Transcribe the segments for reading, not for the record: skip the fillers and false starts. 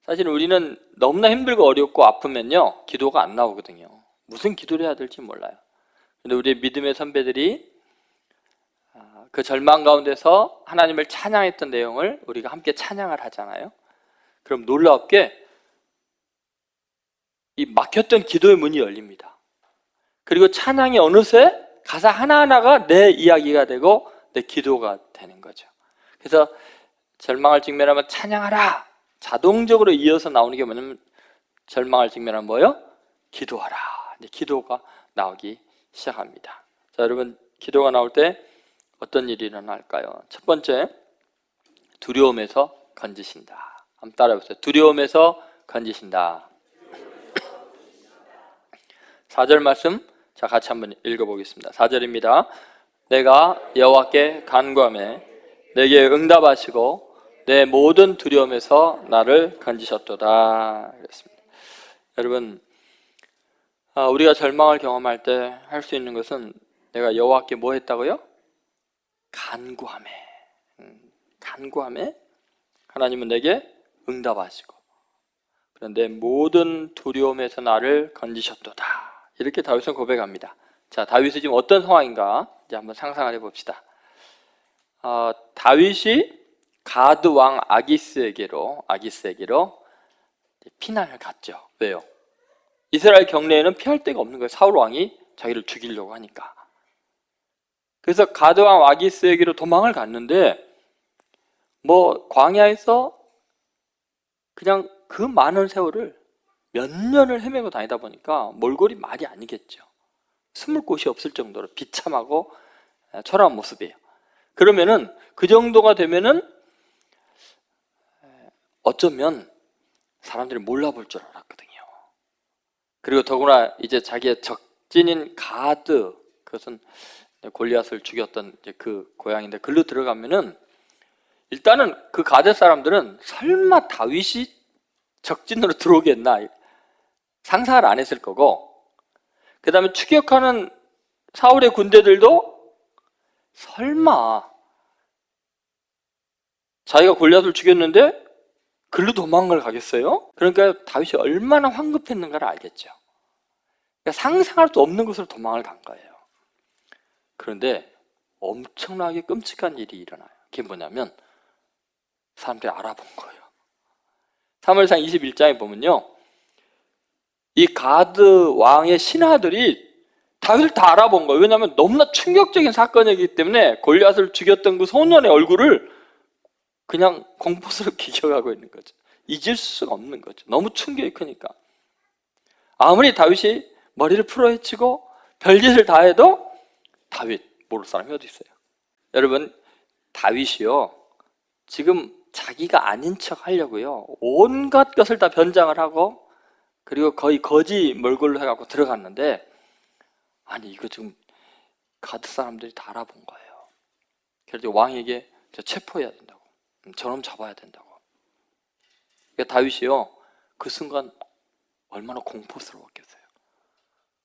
사실 우리는 너무나 힘들고 어렵고 아프면요 기도가 안 나오거든요. 무슨 기도를 해야 될지 몰라요. 근데 우리 믿음의 선배들이 그 절망 가운데서 하나님을 찬양했던 내용을 우리가 함께 찬양을 하잖아요. 그럼 놀랍게 이 막혔던 기도의 문이 열립니다. 그리고 찬양이 어느새 가사 하나하나가 내 이야기가 되고 내 기도가 되는 거죠. 그래서 절망을 직면하면 찬양하라, 자동적으로 이어서 나오는 게 뭐냐면 절망을 직면하면 뭐예요? 기도하라. 이제 기도가 나오기 시작합니다. 자, 여러분 기도가 나올 때 어떤 일이 일어날까요? 첫 번째, 두려움에서 건지신다. 한번 따라해보세요. 두려움에서 건지신다. 4절 말씀 자 같이 한번 읽어보겠습니다. 4절입니다. 내가 여호와께 간구하매 내게 응답하시고 내 모든 두려움에서 나를 건지셨도다. 그랬습니다. 여러분, 우리가 절망을 경험할 때 할 수 있는 것은 내가 여호와께 뭐 했다고요? 간구하매 하나님은 내게 응답하시고 내 모든 두려움에서 나를 건지셨도다. 이렇게 다윗은 고백합니다. 자, 다윗이 지금 어떤 상황인가 이제 한번 상상을 해봅시다. 다윗이 가드 왕 아기스에게로 피난을 갔죠. 왜요? 이스라엘 경내에는 피할 데가 없는 거예요. 사울 왕이 자기를 죽이려고 하니까. 그래서 가드 왕 아기스에게로 도망을 갔는데 광야에서 그냥 그 많은 세월을 몇 년을 헤매고 다니다 보니까 몰골이 말이 아니겠죠. 숨을 곳이 없을 정도로 비참하고 초라한 모습이에요. 그러면은 그 정도가 되면은 어쩌면 사람들이 몰라볼 줄 알았거든요. 그리고 더구나 이제 자기의 적진인 가드, 그것은 골리앗을 죽였던 이제 그 고향인데 글로 들어가면은 일단은 그 가드 사람들은 설마 다윗이 적진으로 들어오겠나 상상을 안 했을 거고, 그 다음에 추격하는 사울의 군대들도 설마 자기가 골리앗을 죽였는데 글로 도망을 가겠어요? 그러니까 다윗이 얼마나 황급했는가를 알겠죠. 그러니까 상상할 수 없는 곳으로 도망을 간 거예요. 그런데 엄청나게 끔찍한 일이 일어나요. 그게 뭐냐면 사람들이 알아본 거예요. 사무엘상 21장에 보면요, 이 가드 왕의 신하들이 다윗을 다 알아본 거예요. 왜냐하면 너무나 충격적인 사건이기 때문에 골리앗을 죽였던 그 소년의 얼굴을 그냥 공포스럽게 기억하고 있는 거죠. 잊을 수가 없는 거죠. 너무 충격이 크니까. 아무리 다윗이 머리를 풀어헤치고 별짓을 다 해도 다윗 모를 사람이 어디 있어요? 여러분, 다윗이요 지금 자기가 아닌 척 하려고요 온갖 것을 다 변장을 하고 그리고 거의 거지 몰골로 해갖고 들어갔는데, 아니 이거 지금 가드 사람들이 다 알아본 거예요. 그래서 왕에게 체포해야 된다고, 저놈 잡아야 된다고. 그러니까 다윗이요 그 순간 얼마나 공포스러웠겠어요.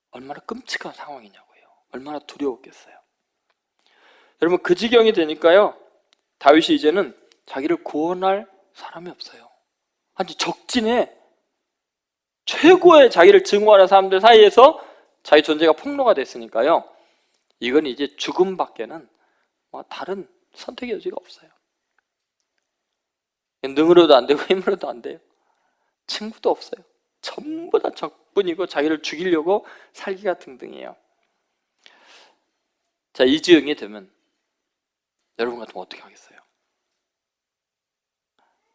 얼마나 끔찍한 상황이냐고요. 얼마나 두려웠겠어요. 여러분, 그 지경이 되니까요 다윗이 이제는 자기를 구원할 사람이 없어요. 아니 적진에 최고의 자기를 증오하는 사람들 사이에서 자기 존재가 폭로가 됐으니까요 이건 이제 죽음밖에는 다른 선택의 여지가 없어요. 능으로도 안 되고 힘으로도 안 돼요. 친구도 없어요. 전부 다 적뿐이고 자기를 죽이려고 살기가 등등해요. 자, 이 지경이 되면 여러분 같으면 어떻게 하겠어요?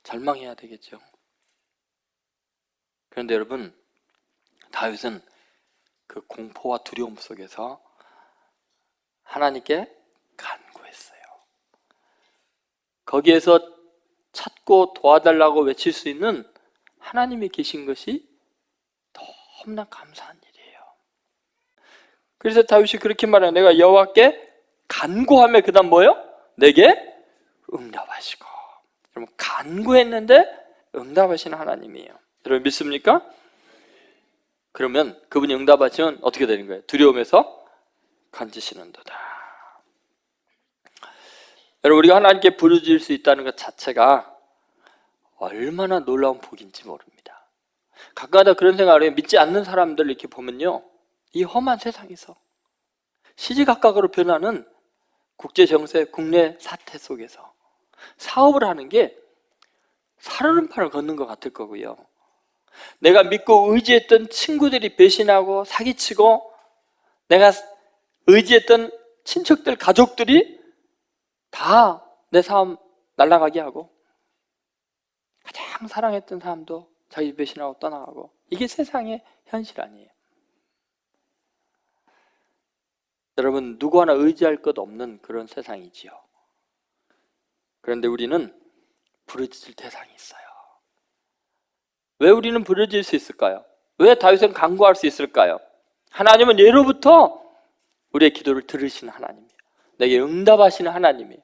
절망해야 되겠죠. 그런데 여러분, 다윗은 그 공포와 두려움 속에서 하나님께 간구했어요. 거기에서 찾고 도와달라고 외칠 수 있는 하나님이 계신 것이 너무나 감사한 일이에요. 그래서 다윗이 그렇게 말해요. 내가 여호와께 간구하며 그 다음 뭐예요? 내게 응답하시고. 여러분, 간구했는데 응답하시는 하나님이에요. 여러분 믿습니까? 그러면 그분이 응답하시면 어떻게 되는 거예요? 두려움에서 건지시는도다. 여러분, 우리가 하나님께 부르짖을 수 있다는 것 자체가 얼마나 놀라운 복인지 모릅니다. 가끔가다 그런 생각을 해요. 믿지 않는 사람들 이렇게 보면요, 이 험한 세상에서 시시각각으로 변하는 국제 정세, 국내 사태 속에서 사업을 하는 게 살얼음판을 걷는 것 같을 거고요, 내가 믿고 의지했던 친구들이 배신하고 사기치고 내가 의지했던 친척들, 가족들이 다 내 사업 날아가게 하고 가장 사랑했던 사람도 자기 배신하고 떠나가고, 이게 세상의 현실 아니에요. 여러분, 누구 하나 의지할 것 없는 그런 세상이지요. 그런데 우리는 부르짖을 대상이 있어요. 왜 우리는 부르짖을 수 있을까요? 왜 다윗은 간구할 수 있을까요? 하나님은 예로부터 우리의 기도를 들으시는 하나님이에요. 내게 응답하시는 하나님이에요.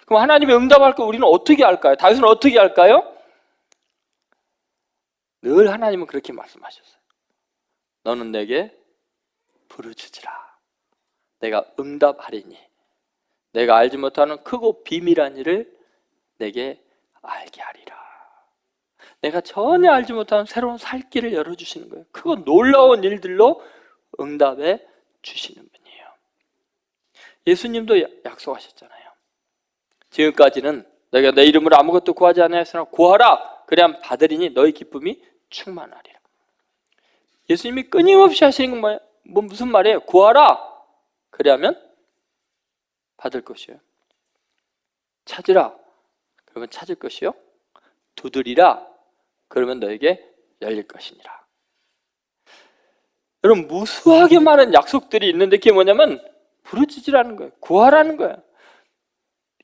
그럼 하나님이 응답할 거 우리는 어떻게 할까요? 다윗은 어떻게 할까요? 늘 하나님은 그렇게 말씀하셨어요. 너는 내게 부르짖으라. 내가 응답하리니 내가 알지 못하는 크고 비밀한 일을 내게 알게 하리라. 내가 전혀 알지 못하는 새로운 살 길을 열어주시는 거예요. 크고 놀라운 일들로 응답해 주시는 분이에요. 예수님도 약속하셨잖아요. 지금까지는 너희가 내 이름으로 아무것도 구하지 않았으나 구하라, 그래야 받으리니 너희 기쁨이 충만하리라. 예수님이 끊임없이 하시는 건 뭐예요? 무슨 말이에요? 구하라, 그래야면 받을 것이에요. 찾으라, 그러면 찾을 것이요. 두드리라, 그러면 너에게 열릴 것이니라. 여러분, 무수하게 많은 약속들이 있는데 그게 뭐냐면 부르짖으라는 거예요. 구하라는 거예요.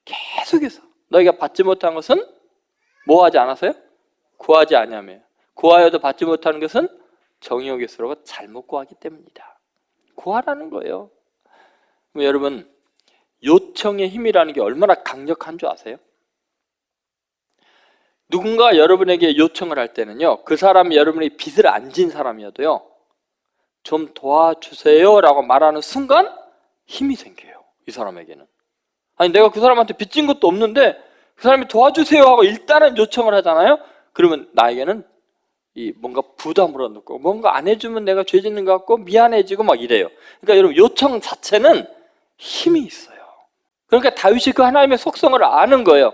계속해서 너희가 받지 못한 것은 뭐 하지 않아서요? 구하지 아니하며, 구하여도 받지 못하는 것은 정의 여기스러워 잘못 구하기 때문이다. 구하라는 거예요. 여러분, 요청의 힘이라는 게 얼마나 강력한 줄 아세요? 누군가 여러분에게 요청을 할 때는요, 그 사람이 여러분에게 빚을 안 진 사람이어도요, 좀 도와주세요 라고 말하는 순간 힘이 생겨요. 이 사람에게는. 아니, 내가 그 사람한테 빚진 것도 없는데 그 사람이 도와주세요 하고 일단은 요청을 하잖아요. 그러면 나에게는 이 뭔가 부담으로 느끼고, 뭔가 안 해주면 내가 죄 짓는 것 같고 미안해지고 막 이래요. 그러니까 여러분, 요청 자체는 힘이 있어요. 그러니까 다윗이 그 하나님의 속성을 아는 거예요.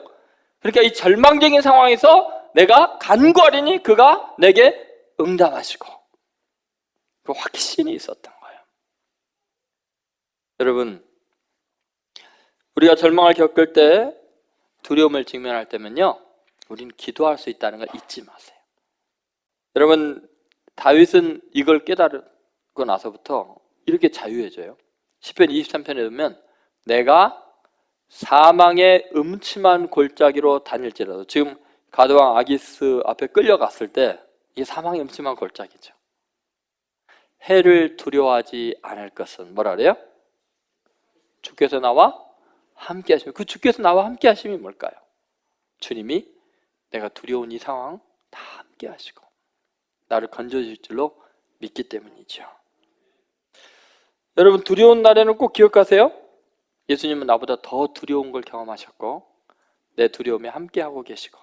그러니까 이 절망적인 상황에서 내가 간구하리니 그가 내게 응답하시고, 그 확신이 있었던 거예요. 여러분, 우리가 절망을 겪을 때, 두려움을 직면할 때면요, 우리는 기도할 수 있다는 걸 잊지 마세요. 여러분, 다윗은 이걸 깨달고 나서부터 이렇게 자유해져요. 시편 23편에 보면 내가 사망의 음침한 골짜기로 다닐지라도, 지금 가드왕 아기스 앞에 끌려갔을 때 이게 사망의 음침한 골짜기죠. 해를 두려워하지 않을 것은 뭐라 그래요? 주께서 나와 함께 하시면, 그 주께서 나와 함께 하심이 뭘까요? 주님이 내가 두려운 이 상황 다 함께 하시고 나를 건져주실 줄로 믿기 때문이죠. 여러분, 두려운 날에는 꼭 기억하세요. 예수님은 나보다 더 두려운 걸 경험하셨고 내 두려움에 함께하고 계시고,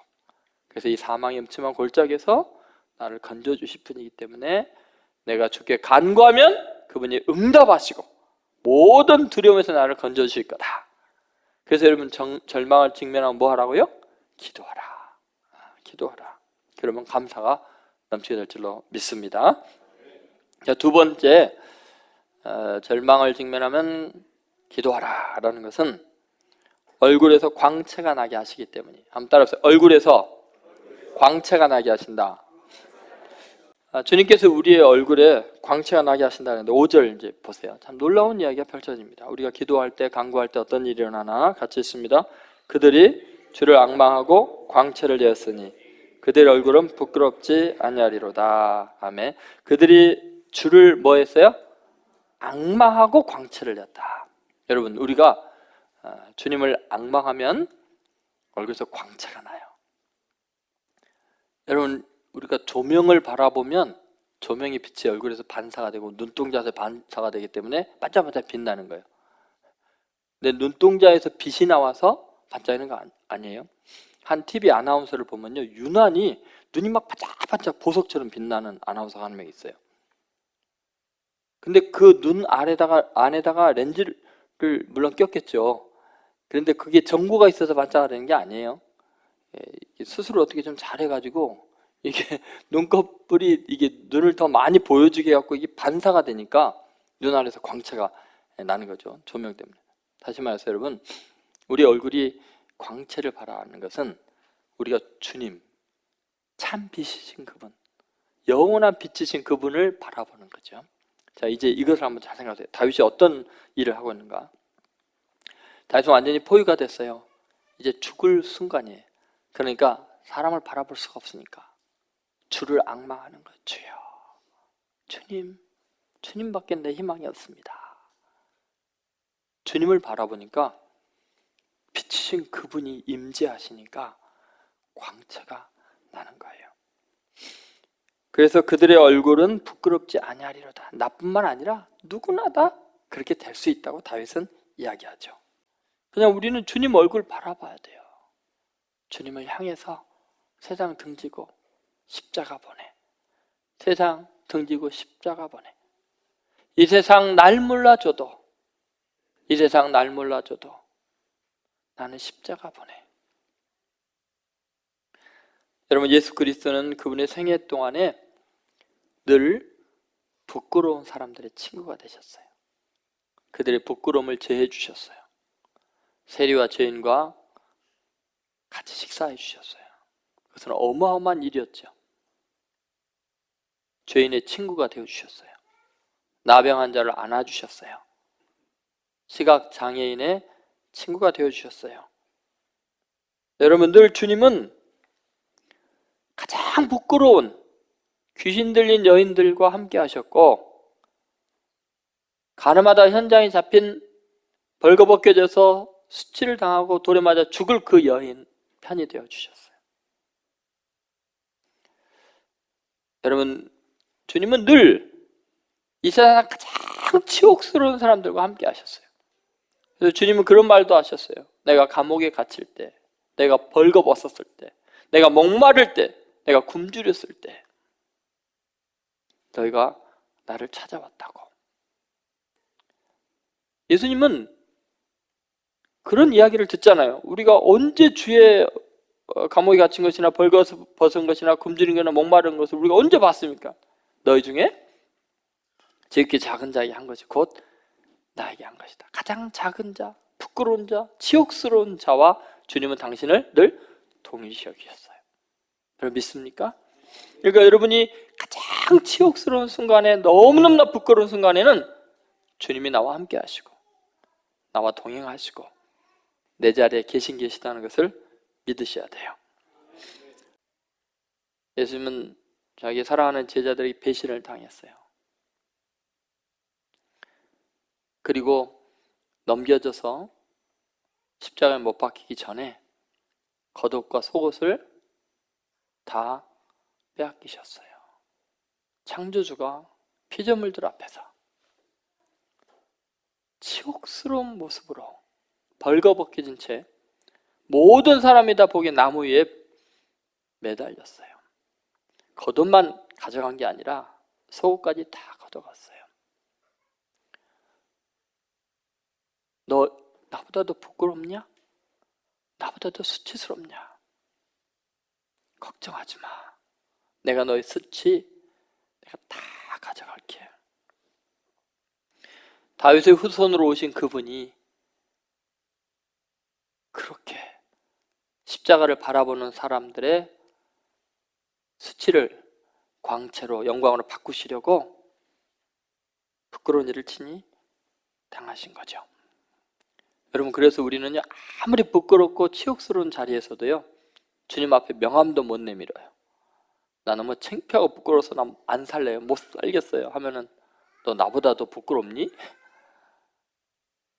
그래서 이 사망의 음침한 골짜기에서 나를 건져주실 분이기 때문에 내가 주께 간구하면 그분이 응답하시고 모든 두려움에서 나를 건져주실 거다. 그래서 여러분, 절망을 직면하면 뭐 하라고요? 기도하라. 기도하라. 그러면 감사가 넘치게 될 줄로 믿습니다. 자, 두 번째, 절망을 직면하면 기도하라 라는 것은 얼굴에서 광채가 나게 하시기 때문이에요. 한번 따라해보세요. 얼굴에서 광채가 나게 하신다. 주님께서 우리의 얼굴에 광채가 나게 하신다는데 5절 이제 보세요. 참 놀라운 이야기가 펼쳐집니다. 우리가 기도할 때, 간구할 때 어떤 일이 일어나나 같이 읽습니다. 그들이 주를 앙망하고 광채를 내었으니 그들의 얼굴은 부끄럽지 아니하리로다. 아멘. 그들이 주를 뭐 했어요? 앙망하고 광채를 냈다. 여러분, 우리가 주님을 앙망하면 얼굴에서 광채가 나요. 여러분, 우리가 조명을 바라보면 조명의 빛이 얼굴에서 반사가 되고 눈동자에서 반사가 되기 때문에 반짝반짝 빛나는 거예요. 근데 눈동자에서 빛이 나와서 반짝이는 거 아니에요. 한 TV 아나운서를 보면요, 유난히 눈이 막 반짝반짝 보석처럼 빛나는 아나운서가 한 명 있어요. 근데 그 눈 안에다가 렌즈를 물론 꼈겠죠. 그런데 그게 전구가 있어서 반짝이는 게 아니에요. 스스로 어떻게 좀 잘해가지고 이게 눈꺼풀이 이게 눈을 더 많이 보여주게 해갖고 이게 반사가 되니까 눈 안에서 광채가 나는 거죠. 조명 때문에. 다시 말해서 여러분, 우리 얼굴이 광채를 발하는 것은 우리가 주님, 참 빛이신 그분, 영원한 빛이신 그분을 바라보는 거죠. 자, 이제 이것을 한번 잘 생각하세요. 다윗이 어떤 일을 하고 있는가? 다윗은 완전히 포위가 됐어요. 이제 죽을 순간이에요. 그러니까 사람을 바라볼 수가 없으니까 주를 앙망하는 거예요. 주여, 주님, 주님밖에 내 희망이 없습니다. 주님을 바라보니까 빛이신 그분이 임재하시니까 광채가 나는 거예요. 그래서 그들의 얼굴은 부끄럽지 아니하리로다. 나뿐만 아니라 누구나 다 그렇게 될 수 있다고 다윗은 이야기하죠. 그냥 우리는 주님 얼굴 바라봐야 돼요. 주님을 향해서 세상 등지고 십자가 보내. 세상 등지고 십자가 보내. 이 세상 날 몰라줘도, 이 세상 날 몰라줘도 나는 십자가 보내. 여러분, 예수 그리스도는 그분의 생애 동안에 늘 부끄러운 사람들의 친구가 되셨어요. 그들의 부끄러움을 제해 주셨어요. 세리와 죄인과 같이 식사해 주셨어요. 그것은 어마어마한 일이었죠. 죄인의 친구가 되어 주셨어요. 나병 환자를 안아 주셨어요. 시각 장애인의 친구가 되어 주셨어요. 여러분, 늘 주님은 가장 부끄러운 귀신 들린 여인들과 함께 하셨고, 가늠하다 현장에 잡힌 벌거벗겨져서 수치를 당하고 돌에 맞아 죽을 그 여인 편이 되어 주셨어요. 여러분, 주님은 늘 이 세상 가장 치욕스러운 사람들과 함께 하셨어요. 그래서 주님은 그런 말도 하셨어요. 내가 감옥에 갇힐 때, 내가 벌거벗었을 때, 내가 목마를 때, 내가 굶주렸을 때 너희가 나를 찾아왔다고. 예수님은 그런 이야기를 듣잖아요. 우리가 언제 주의 감옥에 갇힌 것이나 벌거벗은 것이나 굶주린 것이나 목마른 것을 우리가 언제 봤습니까? 너희 중에 지극히 작은 자에게 한 것이 곧 나에게 한 것이다. 가장 작은 자, 부끄러운 자, 치욕스러운 자와 주님은 당신을 늘 동일시 여기셨어요. 여러분 믿습니까? 그러니까 여러분이 가장 치욕스러운 순간에, 너무너무나 부끄러운 순간에는 주님이 나와 함께 하시고 나와 동행하시고 내 자리에 계시다는 것을 믿으셔야 돼요. 예수님은 자기 사랑하는 제자들에게 배신을 당했어요. 그리고 넘겨져서 십자가에 못 박히기 전에 겉옷과 속옷을 다 빼앗기셨어요. 창조주가 피조물들 앞에서 치욕스러운 모습으로 벌거벗겨진 채 모든 사람이 다 보기에 나무 위에 매달렸어요. 겉옷만 가져간 게 아니라 속옷까지 다 걷어갔어요. 너 나보다 더 부끄럽냐? 나보다 더 수치스럽냐? 걱정하지 마. 내가 너의 수치 내가 다 가져갈게. 다윗의 후손으로 오신 그분이 그렇게 십자가를 바라보는 사람들의 수치를 광채로, 영광으로 바꾸시려고 부끄러운 일을 친히 당하신 거죠. 여러분, 그래서 우리는요, 아무리 부끄럽고 치욕스러운 자리에서도요, 주님 앞에 명함도 못 내밀어요. 나 너무 창피하고 부끄러워서 나 안 살래요, 못 살겠어요 하면은 너 나보다 더 부끄럽니?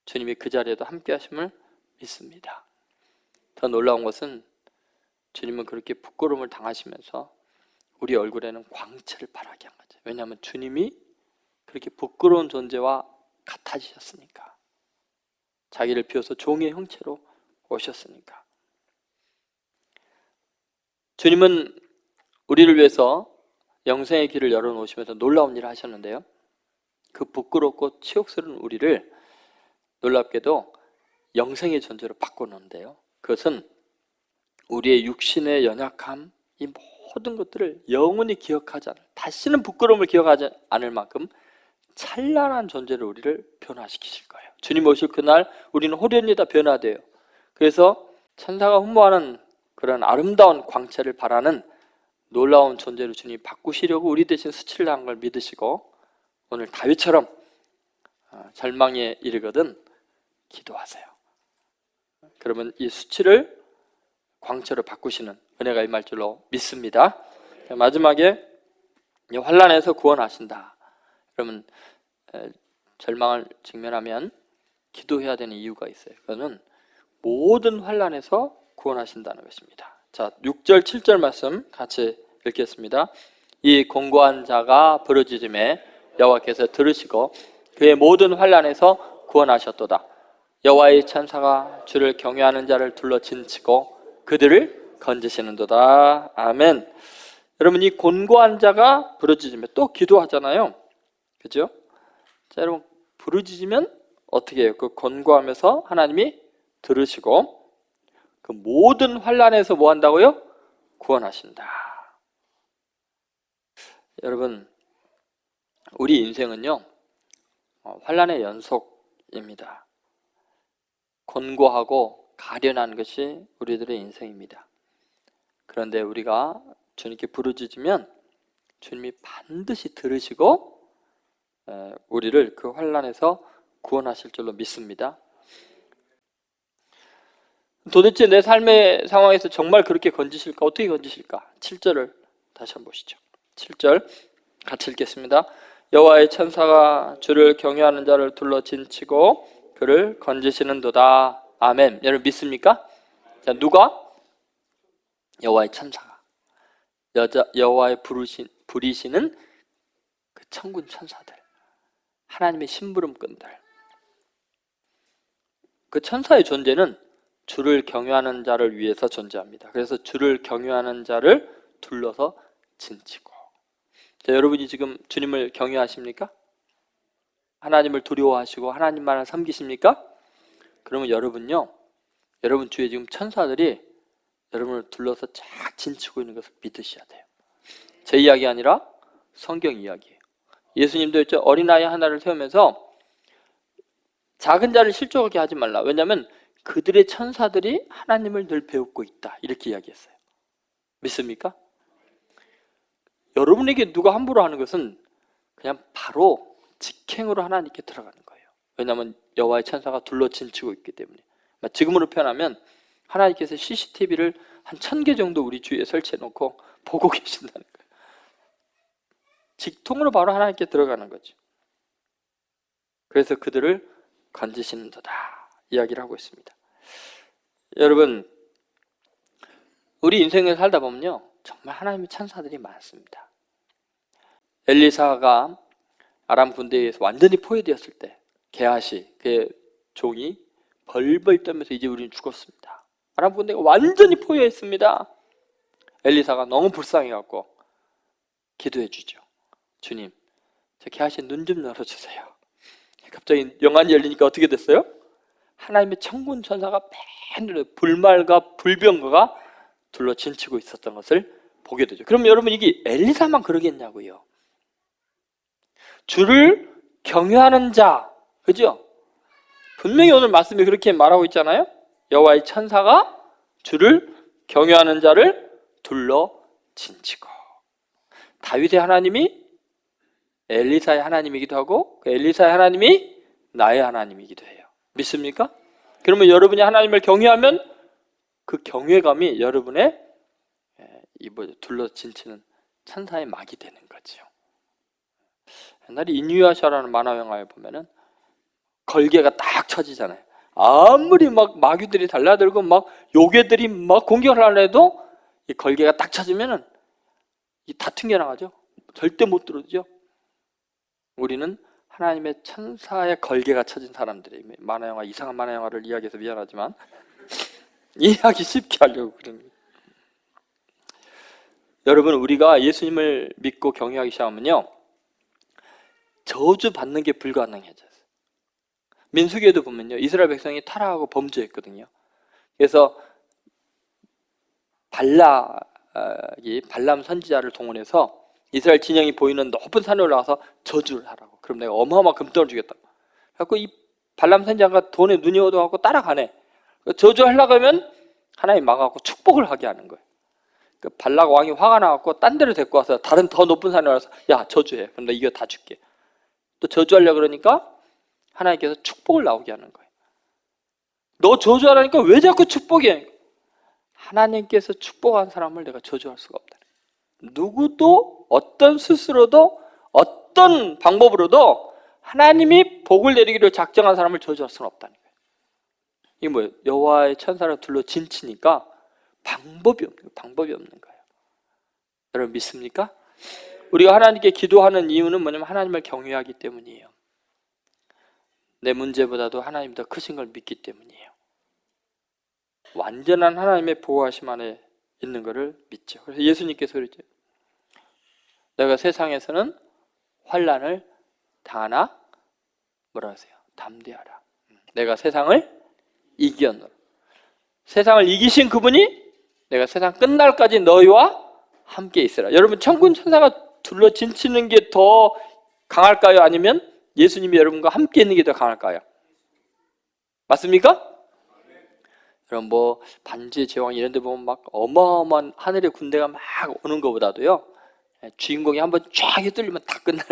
주님이 그 자리에도 함께 하심을 믿습니다. 더 놀라운 것은 주님은 그렇게 부끄러움을 당하시면서 우리 얼굴에는 광채를 발하게 한 거죠. 왜냐하면 주님이 그렇게 부끄러운 존재와 같아지셨으니까. 자기를 비워서 종의 형체로 오셨으니까. 주님은 우리를 위해서 영생의 길을 열어놓으시면서 놀라운 일을 하셨는데요, 그 부끄럽고 치욕스러운 우리를 놀랍게도 영생의 존재로 바꿔놓는데요, 그것은 우리의 육신의 연약함, 이 모든 것들을 영원히 기억하지 않을, 다시는 부끄러움을 기억하지 않을 만큼 찬란한 존재로 우리를 변화시키실 거예요. 주님 오실 그날 우리는 호련히 다 변화돼요. 그래서 천사가 흠모하는 그런 아름다운 광채를 바라는 놀라운 존재로 주님이 바꾸시려고 우리 대신 수치를 당한 걸 믿으시고, 오늘 다윗처럼 절망에 이르거든 기도하세요. 그러면 이 수치를 광채로 바꾸시는 은혜가 임할 줄로 믿습니다. 마지막에 환난에서 구원하신다. 그러면 절망을 직면하면 기도해야 되는 이유가 있어요. 그거는 모든 환난에서 구원하신다는 것입니다. 자, 6절 7절 말씀 같이 읽겠습니다. 이 공고한 자가 부르짖음에 여호와께서 들으시고 그의 모든 환난에서 구원하셨도다. 여호와의 천사가 주를 경외하는 자를 둘러 진치고 그들을 건지시는도다. 아멘. 여러분, 이 곤고한 자가 부르짖으면 또 기도하잖아요, 그죠? 자, 여러분, 부르짖으면 어떻게 해요? 그 곤고하면서 하나님이 들으시고 그 모든 환난에서 뭐 한다고요? 구원하신다. 여러분, 우리 인생은요 환난의 연속입니다. 곤고하고 가련한 것이 우리들의 인생입니다. 그런데 우리가 주님께 부르짖으면 주님이 반드시 들으시고 우리를 그 환난에서 구원하실 줄로 믿습니다. 도대체 내 삶의 상황에서 정말 그렇게 건지실까? 어떻게 건지실까? 7절을 다시 한번 보시죠. 7절 같이 읽겠습니다. 여호와의 천사가 주를 경외하는 자를 둘러 진치고 그를 건지시는도다. 아멘. 여러분 믿습니까? 자, 누가? 여호와의 천사가, 여호와의 부리시는 그 천군 천사들, 하나님의 심부름꾼들. 그 천사의 존재는 주를 경외하는 자를 위해서 존재합니다. 그래서 주를 경외하는 자를 둘러서 진치고. 자, 여러분이 지금 주님을 경외하십니까? 하나님을 두려워하시고 하나님만을 섬기십니까? 그러면 여러분요, 여러분 주위에 지금 천사들이 여러분을 둘러서 쫙 진치고 있는 것을 믿으셔야 돼요. 제 이야기 아니라 성경 이야기예요. 예수님도 했죠. 어린아이 하나를 세우면서 작은 자를 실족하게 하지 말라. 왜냐하면 그들의 천사들이 하나님을 늘 배우고 있다. 이렇게 이야기했어요. 믿습니까? 여러분에게 누가 함부로 하는 것은 그냥 바로 직행으로 하나님께 들어가는 거예요. 왜냐하면 여호와의 천사가 둘러 진치고 있기 때문에. 지금으로 표현하면 하나님께서 CCTV를 한 1000개 정도 우리 주위에 설치해놓고 보고 계신다는 거예요. 직통으로 바로 하나님께 들어가는 거죠. 그래서 그들을 건지시는도다 이야기를 하고 있습니다. 여러분, 우리 인생을 살다 보면요 정말 하나님의 천사들이 많습니다. 엘리사가 아람 군대에 의해서 완전히 포위되었을 때 게하시 그의 종이 벌벌 떨면서 이제 우리는 죽었습니다. 아람 군대가 완전히 포위했습니다. 엘리사가 너무 불쌍해갖고 기도해 주죠. 주님, 저 게하시 눈 좀 열어주세요. 갑자기 영안이 열리니까 어떻게 됐어요? 하나님의 천군 천사가 맨날 불말과 불병거가 둘러 진치고 있었던 것을 보게 되죠. 그럼 여러분, 이게 엘리사만 그러겠냐고요? 주를 경외하는 자, 그죠? 분명히 오늘 말씀이 그렇게 말하고 있잖아요. 여호와의 천사가 주를 경외하는 자를 둘러 진치고. 다윗의 하나님이 엘리사의 하나님이기도 하고 그 엘리사의 하나님이 나의 하나님이기도 해요. 믿습니까? 그러면 여러분이 하나님을 경외하면 그 경외감이 여러분의 둘러 진치는 천사의 막이 되는 거죠. 옛날에 이누야샤라는 만화 영화에 보면은 걸개가 딱 쳐지잖아요. 아무리 막 마귀들이 달라들고 막 요괴들이 막 공격을 하려 해도 이 걸개가 딱 쳐지면은 다 튕겨나가죠. 절대 못 들어오죠. 우리는 하나님의 천사의 걸개가 쳐진 사람들이, 만화 영화, 이상한 만화 영화를 이야기해서 미안하지만 이해하기 쉽게 하려고 그럽니다. 여러분, 우리가 예수님을 믿고 경외하기 시작하면요, 저주 받는 게 불가능해져요. 민수기에도 보면요, 이스라엘 백성이 타락하고 범죄했거든요. 그래서 발람 선지자를 동원해서 이스라엘 진영이 보이는 높은 산에 올라가서 저주를 하라고. 그럼 내가 어마어마한 금덩을 주겠다고. 그래서 이 발람 선지자가 돈에 눈이 어두워갖고 따라가네. 저주하려고 하면 하나님 막아갖고 축복을 하게 하는 거예요. 그 발락 왕이 화가 나갖고 딴 데로 데리고 와서 다른 더 높은 산에 올라가서 야, 저주해. 그럼 나 이거 다 줄게. 또 저주하려고 그러니까 하나님께서 축복을 나오게 하는 거예요. 너 저주하라니까 왜 자꾸 축복해? 하나님께서 축복한 사람을 내가 저주할 수가 없다. 누구도 어떤 스스로도 어떤 방법으로도 하나님이 복을 내리기를 작정한 사람을 저주할 수는 없다는 거예요. 이게 뭐예요? 여호와의 천사를 둘러 진치니까 방법이 없는 거예요. 여러분 믿습니까? 우리가 하나님께 기도하는 이유는 뭐냐면 하나님을 경외하기 때문이에요. 내 문제보다도 하나님이 더 크신 걸 믿기 때문이에요. 완전한 하나님의 보호하심 안에 있는 것을 믿죠. 그래서 예수님께서 그러죠. 내가 세상에서는 환난을 당하나 뭐라 하세요? 담대하라. 내가 세상을 이기었노라. 세상을 이기신 그분이 내가 세상 끝날까지 너희와 함께 있으라. 여러분, 천군 천사가 둘러 진치는 게 더 강할까요? 아니면 예수님이 여러분과 함께 있는 게 더 강할까요? 맞습니까? 그럼 뭐 반지의 제왕 이런 데 보면 막 어마어마한 하늘의 군대가 막 오는 것보다도요, 주인공이 한번 쫙 뚫리면 다 끝나는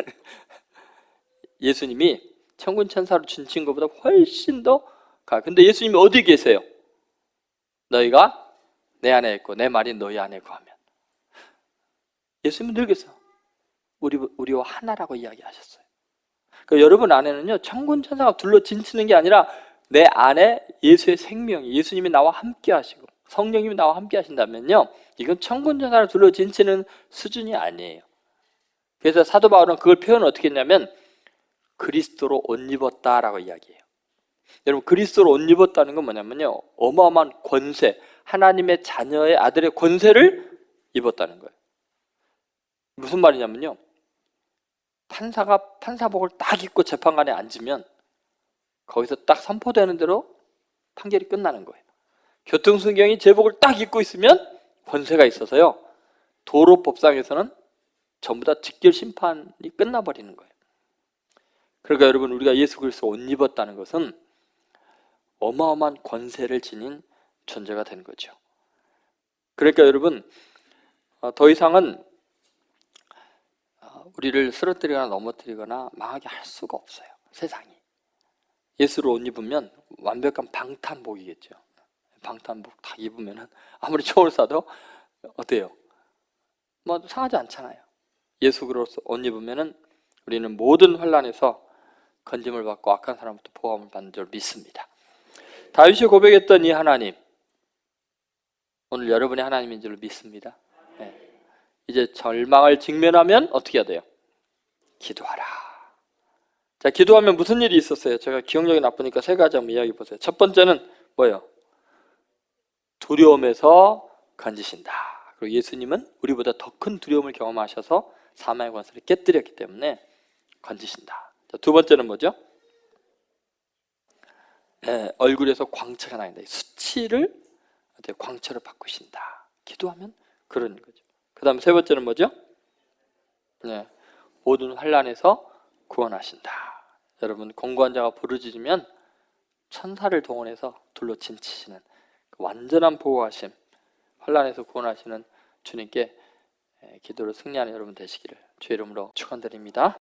예수님이 천군 천사로 진친 것보다 훨씬 더 근데 예수님이 어디 계세요? 너희가 내 안에 있고 내 말이 너희 안에 있고 하면 예수님은 늘 계세요. 우리와 하나라고 이야기하셨어요. 그러니까 여러분 안에는요, 천군 천사가 둘러 진치는 게 아니라 내 안에 예수의 생명이, 예수님이 나와 함께 하시고 성령님이 나와 함께 하신다면요, 이건 천군 천사를 둘러 진치는 수준이 아니에요. 그래서 사도 바울은 그걸 표현을 어떻게 했냐면 그리스도로 옷 입었다라고 이야기해요. 여러분, 그리스도로 옷 입었다는 건 뭐냐면요, 어마어마한 권세, 하나님의 자녀의 아들의 권세를 입었다는 거예요. 무슨 말이냐면요, 판사가 판사복을 딱 입고 재판관에 앉으면 거기서 딱 선포되는 대로 판결이 끝나는 거예요. 교통순경이 제복을 딱 입고 있으면 권세가 있어서요, 도로법상에서는 전부 다 직결 심판이 끝나버리는 거예요. 그러니까 여러분, 우리가 예수 그리스도 옷 입었다는 것은 어마어마한 권세를 지닌 존재가 되는 거죠. 그러니까 여러분, 더 이상은 우리를 쓰러뜨리거나 넘어뜨리거나 망하게 할 수가 없어요. 세상이. 예수로 옷 입으면 완벽한 방탄복이겠죠. 방탄복 다 입으면 아무리 총을 쏴도 어때요? 뭐 상하지 않잖아요. 예수 그리스도 옷 입으면 우리는 모든 환난에서 건짐을 받고 악한 사람부터 보호함을 받는 줄 믿습니다. 다윗이 고백했던 이 하나님, 오늘 여러분의 하나님인 줄 믿습니다. 네. 이제 절망을 직면하면 어떻게 해야 돼요? 기도하라. 자, 기도하면 무슨 일이 있었어요? 제가 기억력이 나쁘니까 세 가지 한번 이야기 보세요. 첫 번째는 뭐예요? 두려움에서 건지신다. 그리고 예수님은 우리보다 더 큰 두려움을 경험하셔서 사망의 권세를 깨뜨렸기 때문에 건지신다. 자, 두 번째는 뭐죠? 얼굴에서 광채가 나는다. 수치를 광채로 바꾸신다. 기도하면 그런 거죠. 그 다음 세 번째는 뭐죠? 모든 환난에서 구원하신다. 여러분, 공고한 자가 부르짖으면 천사를 동원해서 둘러 진치시는 완전한 보호하심, 환난에서 구원하시는 주님께 기도로 승리하는 여러분 되시기를 주의 이름으로 축원드립니다.